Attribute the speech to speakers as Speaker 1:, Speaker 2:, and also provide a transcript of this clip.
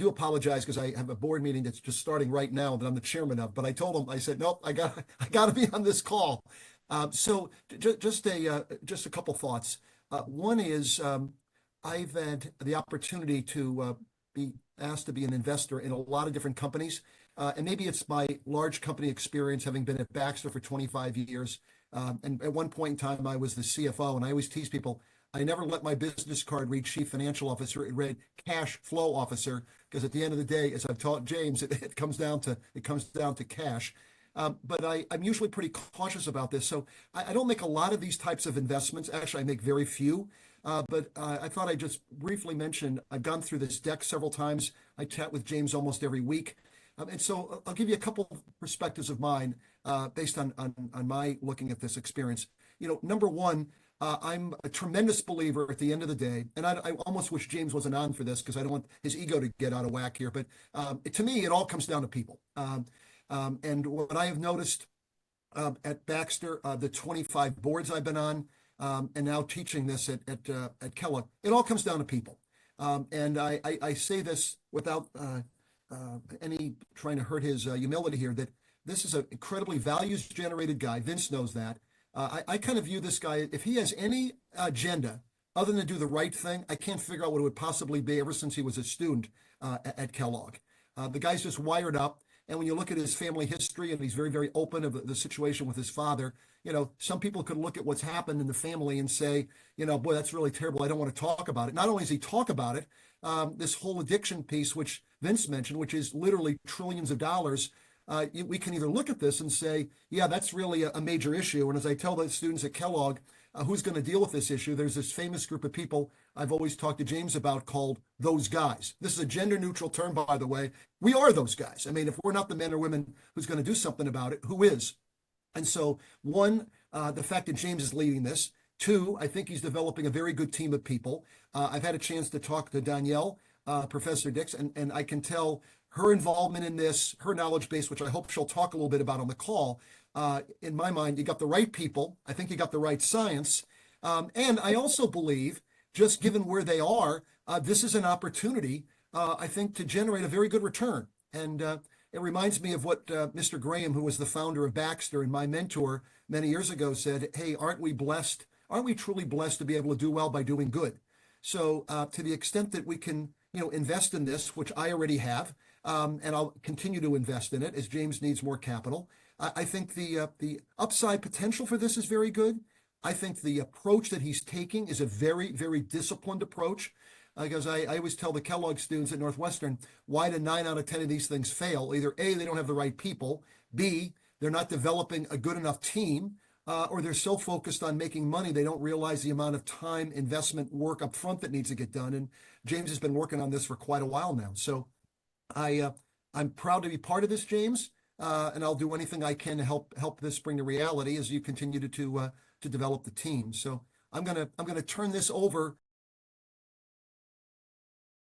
Speaker 1: do apologize because I have a board meeting that's just starting right now that I'm the chairman of. But I told him, I said, nope, I got to be on this call. So just a couple thoughts. One is I've had the opportunity to be asked to be an investor in a lot of different companies. And maybe it's my large company experience, having been at Baxter for 25 years. And at one point in time, I was the CFO, and I always tease people, I never let my business card read chief financial officer. It read cash flow officer, because at the end of the day, as I've taught James, it comes down to cash. But I'm usually pretty cautious about this. So I don't make a lot of these types of investments. Actually, I make very few. But I thought I'd just briefly mention, I've gone through this deck several times. I chat with James almost every week. And so I'll give you a couple of perspectives of mine based on my looking at this experience. Number one, I'm a tremendous believer at the end of the day, and I almost wish James wasn't on for this because I don't want his ego to get out of whack here. But to me, it all comes down to people. And what I have noticed at Baxter, the 25 boards I've been on, and now teaching this at Kellogg, it all comes down to people. And I say this without any trying to hurt his humility here, that this is an incredibly values-generated guy. Vince knows that. I kind of view this guy, if he has any agenda other than to do the right thing, I can't figure out what it would possibly be ever since he was a student at Kellogg. The guy's just wired up. And when you look at his family history, and he's very, very open of the situation with his father, some people could look at what's happened in the family and say, boy, that's really terrible. I don't want to talk about it. Not only does he talk about it, this whole addiction piece, which Vince mentioned, which is literally trillions of dollars, we can either look at this and say, yeah, that's really a major issue. And as I tell the students at Kellogg, who's going to deal with this issue, there's this famous group of people I've always talked to James about called those guys. This is a gender neutral term, by the way. We are those guys. I mean, if we're not the men or women who's going to do something about it, who is? And so, one, the fact that James is leading this. Two, I think he's developing a very good team of people. I've had a chance to talk to Danielle, Professor Dix, and I can tell her involvement in this, her knowledge base, which I hope she'll talk a little bit about on the call. In my mind, you got the right people. I think you got the right science. And I also believe, just given where they are, this is an opportunity, I think, to generate a very good return. And it reminds me of what Mr. Graham, who was the founder of Baxter and my mentor many years ago, said, hey, aren't we blessed? Aren't we truly blessed to be able to do well by doing good? So to the extent that we can, invest in this, which I already have, and I'll continue to invest in it as James needs more capital. I think the upside potential for this is very good. I think the approach that he's taking is a very, very disciplined approach. Because I always tell the Kellogg students at Northwestern, why do 9 out of 10 of these things fail? Either A, they don't have the right people, B, they're not developing a good enough team, or they're so focused on making money they don't realize the amount of time, investment, work up front that needs to get done. And James has been working on this for quite a while now. So I'm proud to be part of this, James, and I'll do anything I can to help this bring to reality as you continue to develop the team. So I'm gonna turn this over